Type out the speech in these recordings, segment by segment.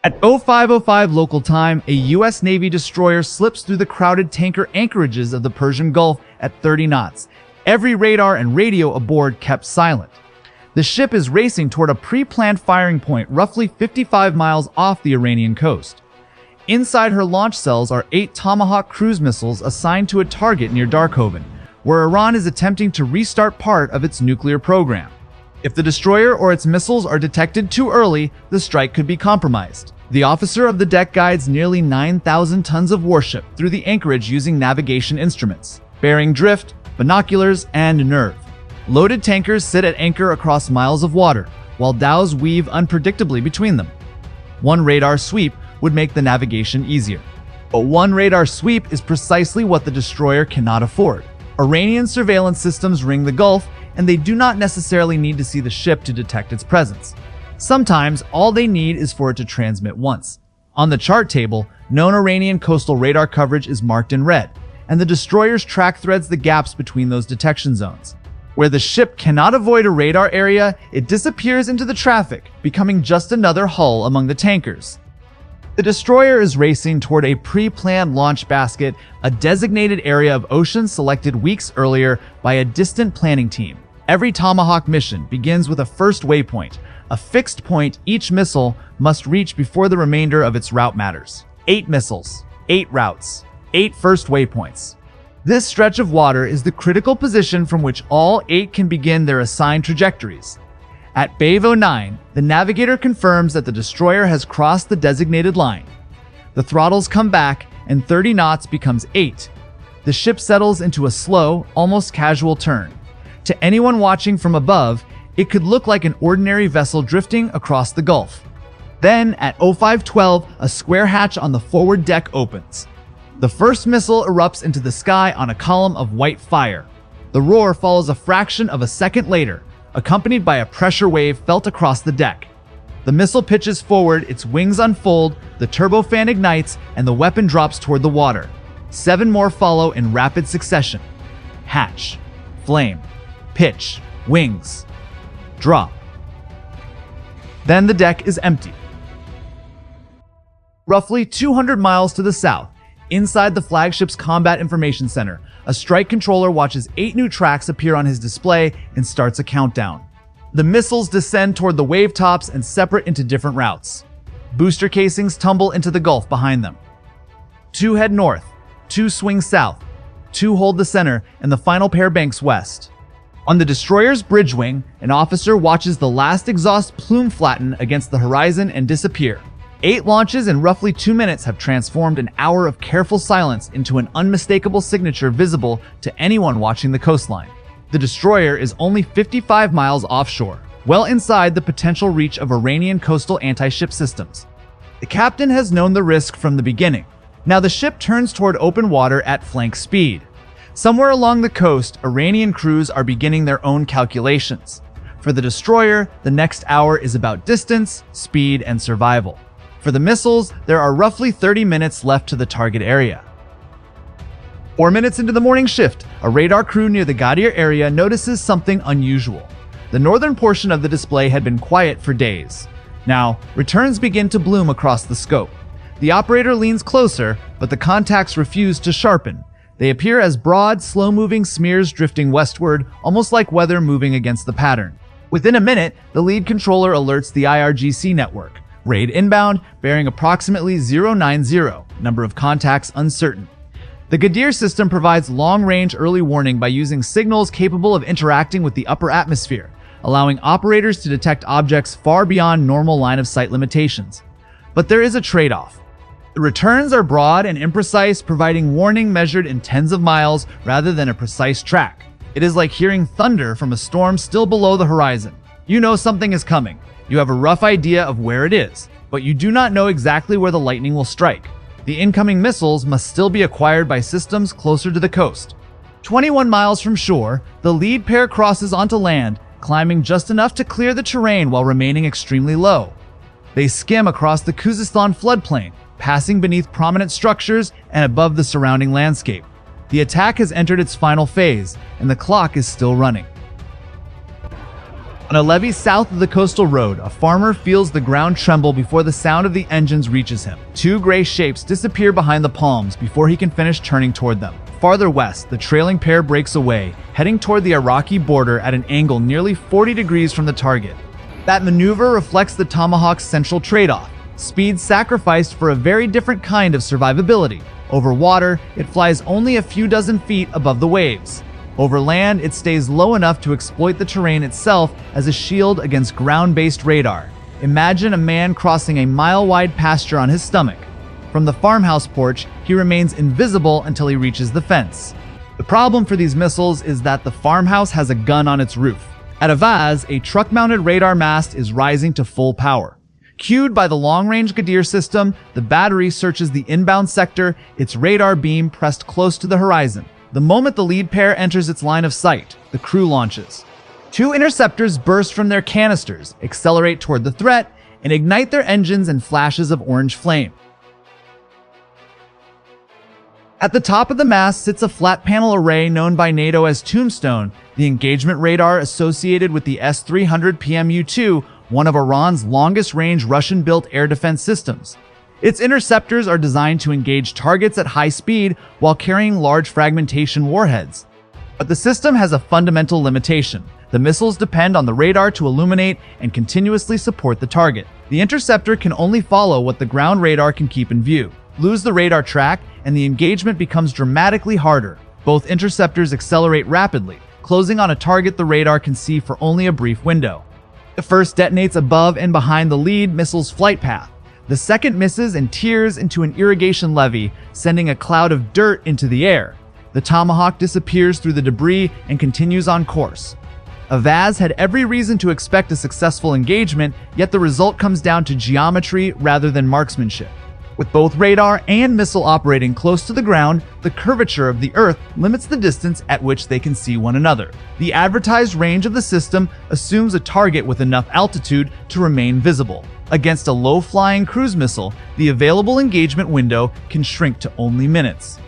At 05:05 local time, a U.S. Navy destroyer slips through the crowded tanker anchorages of the Persian Gulf at 30 knots. Every radar and radio aboard kept silent. The ship is racing toward a pre-planned firing point roughly 55 miles off the Iranian coast. Inside her launch cells are 8 Tomahawk cruise missiles assigned to a target near Darkhovin, where Iran is attempting to restart part of its nuclear program. If the destroyer or its missiles are detected too early, the strike could be compromised. The officer of the deck guides nearly 9,000 tons of warship through the anchorage using navigation instruments, bearing drift, binoculars, and nerve. Loaded tankers sit at anchor across miles of water, while dhows weave unpredictably between them. One radar sweep would make the navigation easier. But one radar sweep is precisely what the destroyer cannot afford. Iranian surveillance systems ring the Gulf, and they do not necessarily need to see the ship to detect its presence. Sometimes, all they need is for it to transmit once. On the chart table, known Iranian coastal radar coverage is marked in red, and the destroyer's track threads the gaps between those detection zones. Where the ship cannot avoid a radar area, it disappears into the traffic, becoming just another hull among the tankers. The destroyer is racing toward a pre-planned launch basket, a designated area of ocean selected weeks earlier by a distant planning team. Every Tomahawk mission begins with a first waypoint, a fixed point each missile must reach before the remainder of its route matters. 8 missiles, 8 routes, 8 first waypoints. This stretch of water is the critical position from which all 8 can begin their assigned trajectories. At Bayvo 9, the navigator confirms that the destroyer has crossed the designated line. The throttles come back, and 30 knots becomes 8. The ship settles into a slow, almost casual turn. To anyone watching from above, it could look like an ordinary vessel drifting across the Gulf. Then, at 05:12, a square hatch on the forward deck opens. The first missile erupts into the sky on a column of white fire. The roar follows a fraction of a second later, accompanied by a pressure wave felt across the deck. The missile pitches forward, its wings unfold, the turbofan ignites, and the weapon drops toward the water. 7 more follow in rapid succession. Hatch, flame, pitch, wings, drop. Then the deck is empty. Roughly 200 miles to the south, inside the flagship's Combat Information Center, a strike controller watches 8 new tracks appear on his display and starts a countdown. The missiles descend toward the wave tops and separate into different routes. Booster casings tumble into the Gulf behind them. 2 head north, 2 swing south, 2 hold the center, and the final pair banks west. On the destroyer's bridge wing, an officer watches the last exhaust plume flatten against the horizon and disappear. 8 launches in roughly 2 minutes have transformed an hour of careful silence into an unmistakable signature visible to anyone watching the coastline. The destroyer is only 55 miles offshore, well inside the potential reach of Iranian coastal anti-ship systems. The captain has known the risk from the beginning. Now the ship turns toward open water at flank speed. Somewhere along the coast, Iranian crews are beginning their own calculations. For the destroyer, the next hour is about distance, speed, and survival. For the missiles, there are roughly 30 minutes left to the target area. 4 minutes into the morning shift, a radar crew near the Ghadir area notices something unusual. The northern portion of the display had been quiet for days. Now, returns begin to bloom across the scope. The operator leans closer, but the contacts refuse to sharpen. They appear as broad, slow-moving smears drifting westward, almost like weather moving against the pattern. Within a minute, the lead controller alerts the IRGC network. Raid inbound, bearing approximately 090, number of contacts uncertain. The Ghadir system provides long-range early warning by using signals capable of interacting with the upper atmosphere, allowing operators to detect objects far beyond normal line-of-sight limitations. But there is a trade-off. The returns are broad and imprecise, providing warning measured in tens of miles rather than a precise track. It is like hearing thunder from a storm still below the horizon. You know something is coming. You have a rough idea of where it is, but you do not know exactly where the lightning will strike. The incoming missiles must still be acquired by systems closer to the coast. 21 miles from shore, the lead pair crosses onto land, climbing just enough to clear the terrain while remaining extremely low. They skim across the Khuzestan floodplain, passing beneath prominent structures and above the surrounding landscape. The attack has entered its final phase, and the clock is still running. On a levee south of the coastal road, a farmer feels the ground tremble before the sound of the engines reaches him. Two gray shapes disappear behind the palms before he can finish turning toward them. Farther west, the trailing pair breaks away, heading toward the Iraqi border at an angle nearly 40 degrees from the target. That maneuver reflects the Tomahawk's central trade-off: speed sacrificed for a very different kind of survivability. Over water, it flies only a few dozen feet above the waves. Over land, it stays low enough to exploit the terrain itself as a shield against ground-based radar. Imagine a man crossing a mile-wide pasture on his stomach. From the farmhouse porch, he remains invisible until he reaches the fence. The problem for these missiles is that the farmhouse has a gun on its roof. At Avaz, a truck-mounted radar mast is rising to full power. Cued by the long-range Gadir system, the battery searches the inbound sector, its radar beam pressed close to the horizon. The moment the lead pair enters its line of sight, the crew launches. Two interceptors burst from their canisters, accelerate toward the threat, and ignite their engines in flashes of orange flame. At the top of the mast sits a flat panel array known by NATO as Tombstone, the engagement radar associated with the S-300 PMU-2, one of Iran's longest-range Russian-built air defense systems. Its interceptors are designed to engage targets at high speed while carrying large fragmentation warheads. But the system has a fundamental limitation. The missiles depend on the radar to illuminate and continuously support the target. The interceptor can only follow what the ground radar can keep in view. Lose the radar track, and the engagement becomes dramatically harder. Both interceptors accelerate rapidly, closing on a target the radar can see for only a brief window. The first detonates above and behind the lead missile's flight path. The second misses and tears into an irrigation levee, sending a cloud of dirt into the air. The Tomahawk disappears through the debris and continues on course. Avaz had every reason to expect a successful engagement, yet the result comes down to geometry rather than marksmanship. With both radar and missile operating close to the ground, the curvature of the Earth limits the distance at which they can see one another. The advertised range of the system assumes a target with enough altitude to remain visible. Against a low-flying cruise missile, the available engagement window can shrink to only minutes.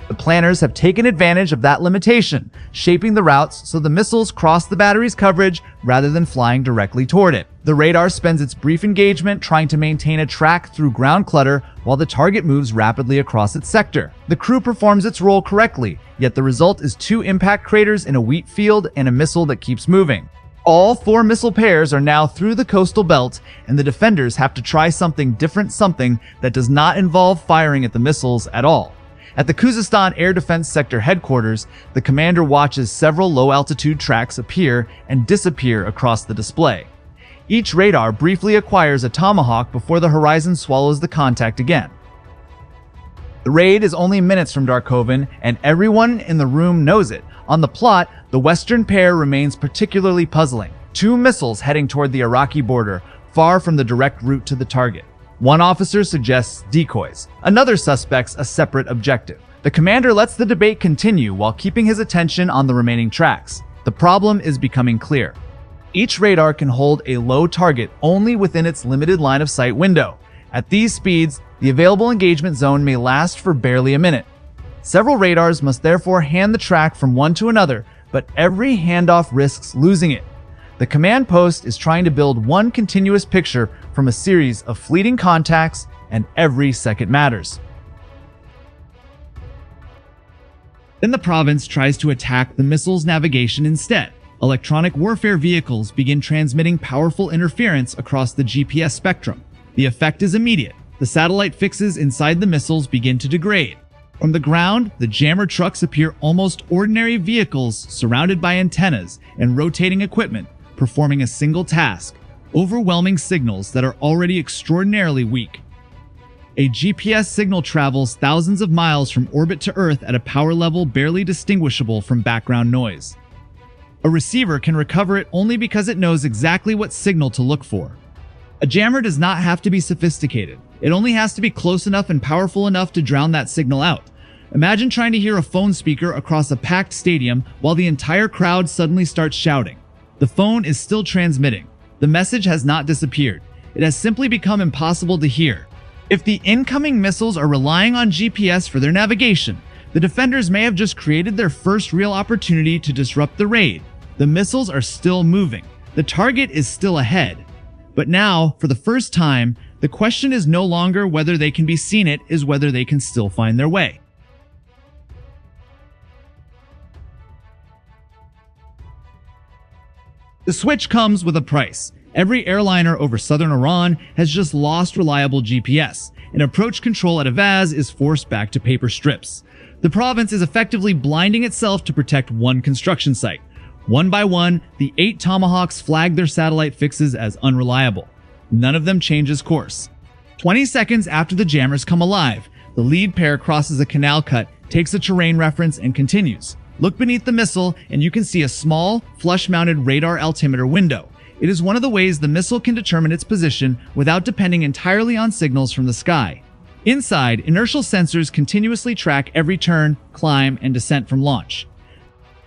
The planners have taken advantage of that limitation, shaping the routes so the missiles cross the battery's coverage rather than flying directly toward it. The radar spends its brief engagement trying to maintain a track through ground clutter while the target moves rapidly across its sector. The crew performs its role correctly, yet the result is two impact craters in a wheat field and a missile that keeps moving. All four missile pairs are now through the coastal belt, and the defenders have to try something different, something that does not involve firing at the missiles at all. At the Khuzestan Air Defense Sector headquarters, the commander watches several low-altitude tracks appear and disappear across the display. Each radar briefly acquires a Tomahawk before the horizon swallows the contact again. The raid is only minutes from Darkhovin, and everyone in the room knows it. On the plot, the Western pair remains particularly puzzling. Two missiles heading toward the Iraqi border, far from the direct route to the target. One officer suggests decoys. Another suspects a separate objective. The commander lets the debate continue while keeping his attention on the remaining tracks. The problem is becoming clear. Each radar can hold a low target only within its limited line of sight window. At these speeds, the available engagement zone may last for barely a minute. Several radars must therefore hand the track from one to another, but every handoff risks losing it. The command post is trying to build one continuous picture from a series of fleeting contacts, and every second matters. Then the province tries to attack the missile's navigation instead. Electronic warfare vehicles begin transmitting powerful interference across the GPS spectrum. The effect is immediate. The satellite fixes inside the missiles begin to degrade. From the ground, the jammer trucks appear almost ordinary vehicles surrounded by antennas and rotating equipment, performing a single task: overwhelming signals that are already extraordinarily weak. A GPS signal travels thousands of miles from orbit to Earth at a power level barely distinguishable from background noise. A receiver can recover it only because it knows exactly what signal to look for. A jammer does not have to be sophisticated. It only has to be close enough and powerful enough to drown that signal out. Imagine trying to hear a phone speaker across a packed stadium while the entire crowd suddenly starts shouting. The phone is still transmitting. The message has not disappeared. It has simply become impossible to hear. If the incoming missiles are relying on GPS for their navigation, the defenders may have just created their first real opportunity to disrupt the raid. The missiles are still moving. The target is still ahead. But now, for the first time, the question is no longer whether they can be seen, it is whether they can still find their way. The switch comes with a price. Every airliner over southern Iran has just lost reliable GPS, and approach control at Avaz is forced back to paper strips. The province is effectively blinding itself to protect one construction site. One by one, the 8 Tomahawks flag their satellite fixes as unreliable. None of them changes course. 20 seconds after the jammers come alive, the lead pair crosses a canal cut, takes a terrain reference, and continues. Look beneath the missile, and you can see a small, flush-mounted radar altimeter window. It is one of the ways the missile can determine its position without depending entirely on signals from the sky. Inside, inertial sensors continuously track every turn, climb, and descent from launch.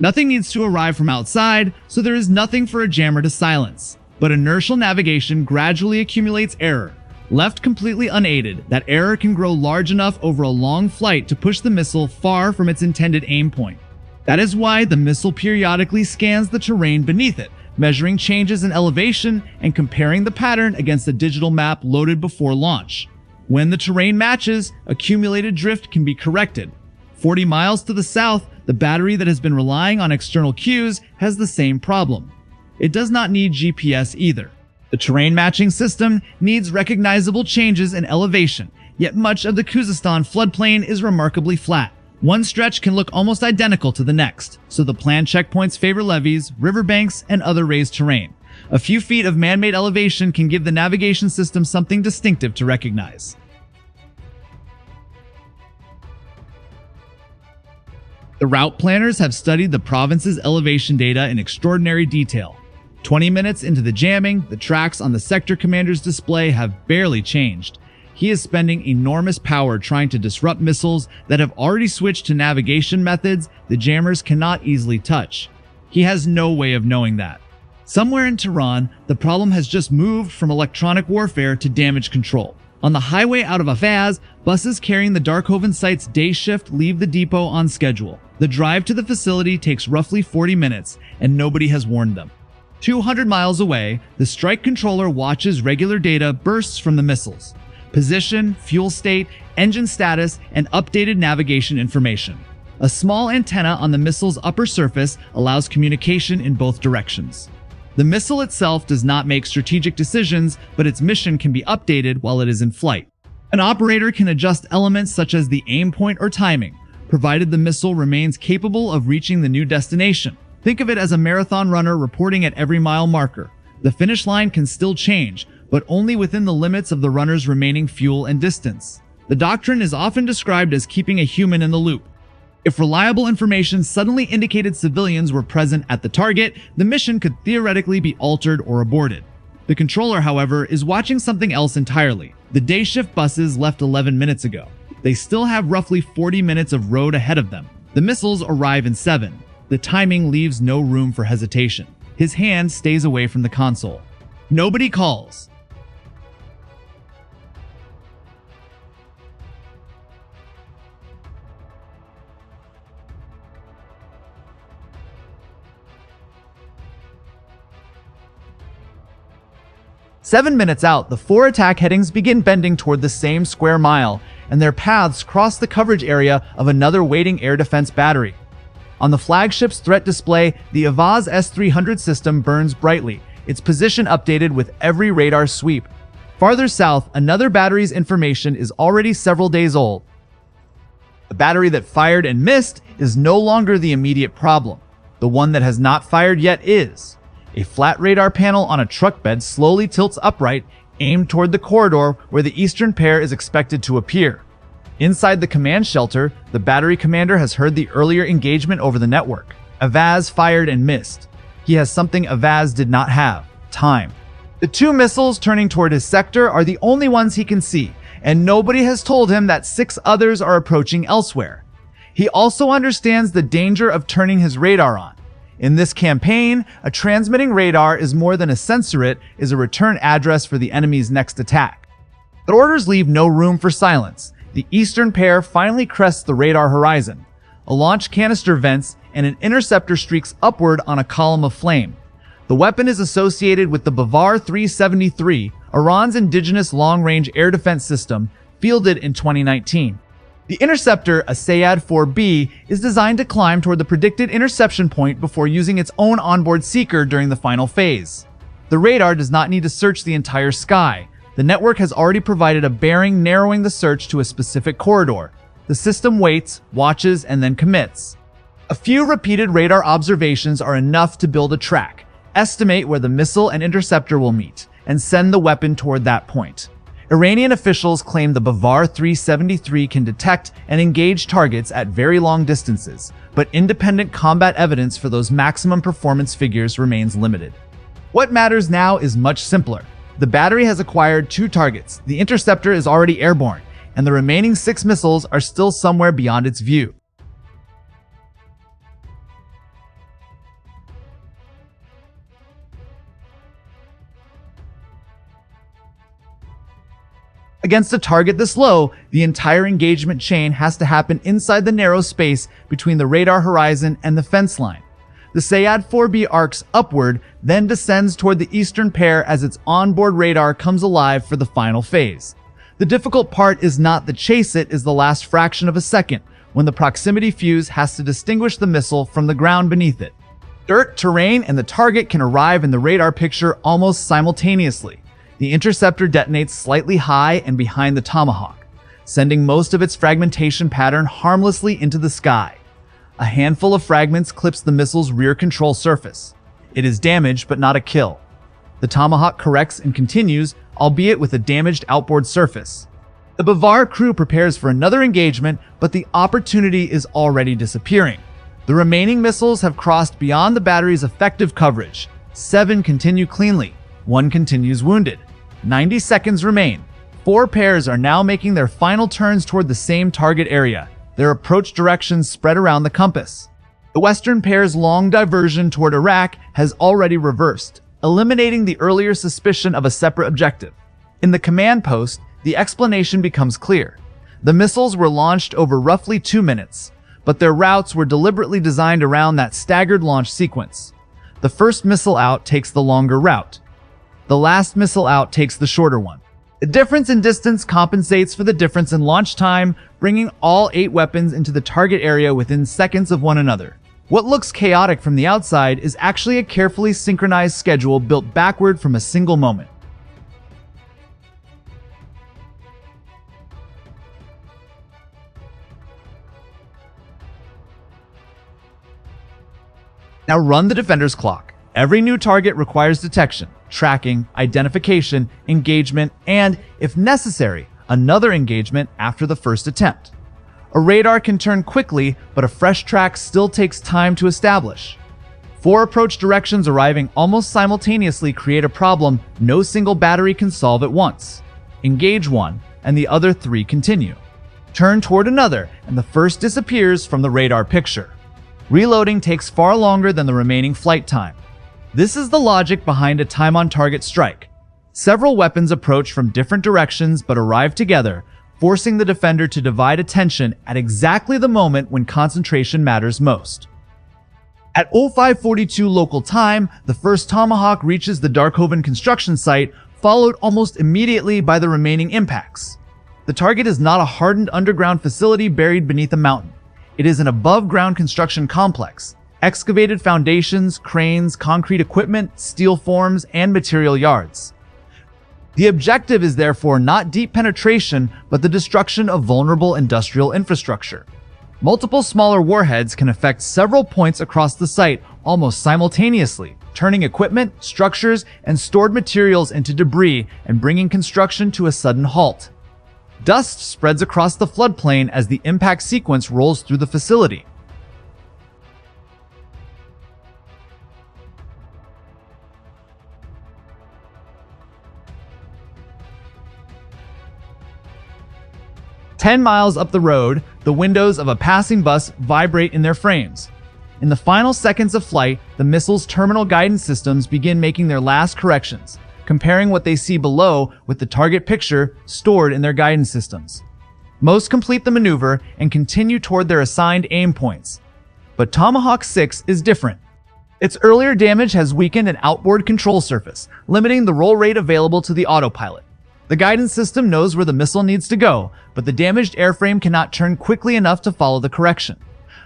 Nothing needs to arrive from outside, so there is nothing for a jammer to silence. But inertial navigation gradually accumulates error. Left completely unaided, that error can grow large enough over a long flight to push the missile far from its intended aim point. That is why the missile periodically scans the terrain beneath it, measuring changes in elevation and comparing the pattern against a digital map loaded before launch. When the terrain matches, accumulated drift can be corrected. 40 miles to the south, the battery that has been relying on external cues has the same problem. It does not need GPS either. The terrain matching system needs recognizable changes in elevation, yet much of the Khuzestan floodplain is remarkably flat. One stretch can look almost identical to the next, so the planned checkpoints favor levees, riverbanks, and other raised terrain. A few feet of man-made elevation can give the navigation system something distinctive to recognize. The route planners have studied the province's elevation data in extraordinary detail. 20 minutes into the jamming, the tracks on the sector commander's display have barely changed. He is spending enormous power trying to disrupt missiles that have already switched to navigation methods the jammers cannot easily touch. He has no way of knowing that. Somewhere in Tehran, the problem has just moved from electronic warfare to damage control. On the highway out of Avaz, buses carrying the Darkhovin site's day shift leave the depot on schedule. The drive to the facility takes roughly 40 minutes, and nobody has warned them. 200 miles away, the strike controller watches regular data bursts from the missiles. Position, fuel state, engine status, and updated navigation information. A small antenna on the missile's upper surface allows communication in both directions. The missile itself does not make strategic decisions, but its mission can be updated while it is in flight. An operator can adjust elements such as the aim point or timing, provided the missile remains capable of reaching the new destination. Think of it as a marathon runner reporting at every mile marker. The finish line can still change, but only within the limits of the runner's remaining fuel and distance. The doctrine is often described as keeping a human in the loop. If reliable information suddenly indicated civilians were present at the target, the mission could theoretically be altered or aborted. The controller, however, is watching something else entirely. The day shift buses left 11 minutes ago. They still have roughly 40 minutes of road ahead of them. The missiles arrive in 7. The timing leaves no room for hesitation. His hand stays away from the console. Nobody calls. Seven minutes out, the 4 attack headings begin bending toward the same square mile, and their paths cross the coverage area of another waiting air defense battery. On the flagship's threat display, the Avaz S-300 system burns brightly, its position updated with every radar sweep. Farther south, another battery's information is already several days old. The battery that fired and missed is no longer the immediate problem. The one that has not fired yet is. A flat radar panel on a truck bed slowly tilts upright, aimed toward the corridor where the eastern pair is expected to appear. Inside the command shelter, the battery commander has heard the earlier engagement over the network. Avaz fired and missed. He has something Avaz did not have: time. The 2 missiles turning toward his sector are the only ones he can see, and nobody has told him that 6 others are approaching elsewhere. He also understands the danger of turning his radar on. In this campaign, a transmitting radar is more than a sensor, it is a return address for the enemy's next attack. The orders leave no room for silence. The eastern pair finally crests the radar horizon. A launch canister vents, and an interceptor streaks upward on a column of flame. The weapon is associated with the Bavar 373, Iran's indigenous long-range air defense system, fielded in 2019. The interceptor, a Sayad 4B, is designed to climb toward the predicted interception point before using its own onboard seeker during the final phase. The radar does not need to search the entire sky. The network has already provided a bearing narrowing the search to a specific corridor. The system waits, watches, and then commits. A few repeated radar observations are enough to build a track, estimate where the missile and interceptor will meet, and send the weapon toward that point. Iranian officials claim the Bavar 373 can detect and engage targets at very long distances, but independent combat evidence for those maximum performance figures remains limited. What matters now is much simpler. The battery has acquired 2 targets, the interceptor is already airborne, and the remaining 6 missiles are still somewhere beyond its view. Against a target this low, the entire engagement chain has to happen inside the narrow space between the radar horizon and the fence line. The Sayad 4B arcs upward, then descends toward the eastern pair as its onboard radar comes alive for the final phase. The difficult part is not the chase, it is the last fraction of a second, when the proximity fuse has to distinguish the missile from the ground beneath it. Dirt, terrain, and the target can arrive in the radar picture almost simultaneously. The interceptor detonates slightly high and behind the Tomahawk, sending most of its fragmentation pattern harmlessly into the sky. A handful of fragments clips the missile's rear control surface. It is damaged, but not a kill. The Tomahawk corrects and continues, albeit with a damaged outboard surface. The Bavar crew prepares for another engagement, but the opportunity is already disappearing. The remaining missiles have crossed beyond the battery's effective coverage. 7 continue cleanly. 1 continues wounded. 90 seconds remain. 4 pairs are now making their final turns toward the same target area, their approach directions spread around the compass. The western pair's long diversion toward Iraq has already reversed, eliminating the earlier suspicion of a separate objective. In the command post, the explanation becomes clear. The missiles were launched over roughly 2 minutes, but their routes were deliberately designed around that staggered launch sequence. The first missile out takes the longer route. The last missile out takes the shorter one. The difference in distance compensates for the difference in launch time, bringing all 8 weapons into the target area within seconds of one another. What looks chaotic from the outside is actually a carefully synchronized schedule built backward from a single moment. Now run the defender's clock. Every new target requires detection, tracking, identification, engagement, and, if necessary, another engagement after the first attempt. A radar can turn quickly, but a fresh track still takes time to establish. 4 approach directions arriving almost simultaneously create a problem no single battery can solve at once. Engage one, and the other 3 continue. Turn toward another, and the first disappears from the radar picture. Reloading takes far longer than the remaining flight time. This is the logic behind a time-on-target strike. Several weapons approach from different directions but arrive together, forcing the defender to divide attention at exactly the moment when concentration matters most. At 0542 local time, the first Tomahawk reaches the Darkhovin construction site, followed almost immediately by the remaining impacts. The target is not a hardened underground facility buried beneath a mountain. It is an above-ground construction complex. Excavated foundations, cranes, concrete equipment, steel forms, and material yards. The objective is therefore not deep penetration, but the destruction of vulnerable industrial infrastructure. Multiple smaller warheads can affect several points across the site almost simultaneously, turning equipment, structures, and stored materials into debris and bringing construction to a sudden halt. Dust spreads across the floodplain as the impact sequence rolls through the facility. "10 miles up the road, the windows of a passing bus vibrate in their frames. In the final seconds of flight, the missile's terminal guidance systems begin making their last corrections, comparing what they see below with the target picture stored in their guidance systems. Most complete the maneuver and continue toward their assigned aim points. But Tomahawk 6 is different. Its earlier damage has weakened an outboard control surface, limiting the roll rate available to the autopilot. The guidance system knows where the missile needs to go, but the damaged airframe cannot turn quickly enough to follow the correction.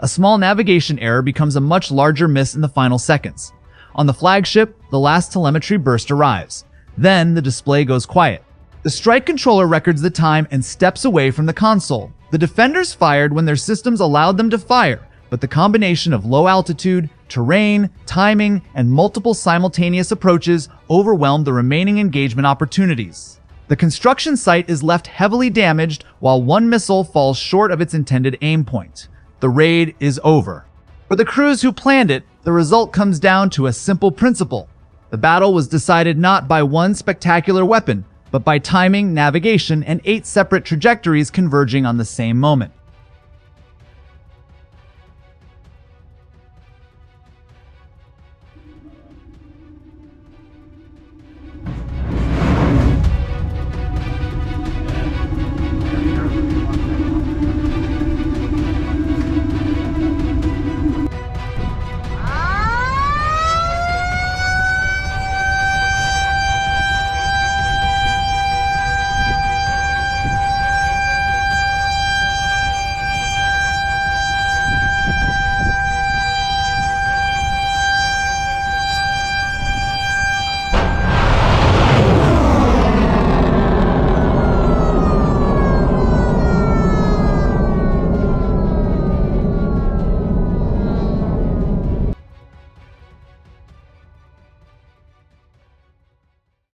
A small navigation error becomes a much larger miss in the final seconds. On the flagship, the last telemetry burst arrives. Then the display goes quiet. The strike controller records the time and steps away from the console. The defenders fired when their systems allowed them to fire, but the combination of low altitude, terrain, timing, and multiple simultaneous approaches overwhelmed the remaining engagement opportunities. The construction site is left heavily damaged while one missile falls short of its intended aim point. The raid is over. For the crews who planned it, the result comes down to a simple principle. The battle was decided not by one spectacular weapon, but by timing, navigation, and 8 separate trajectories converging on the same moment.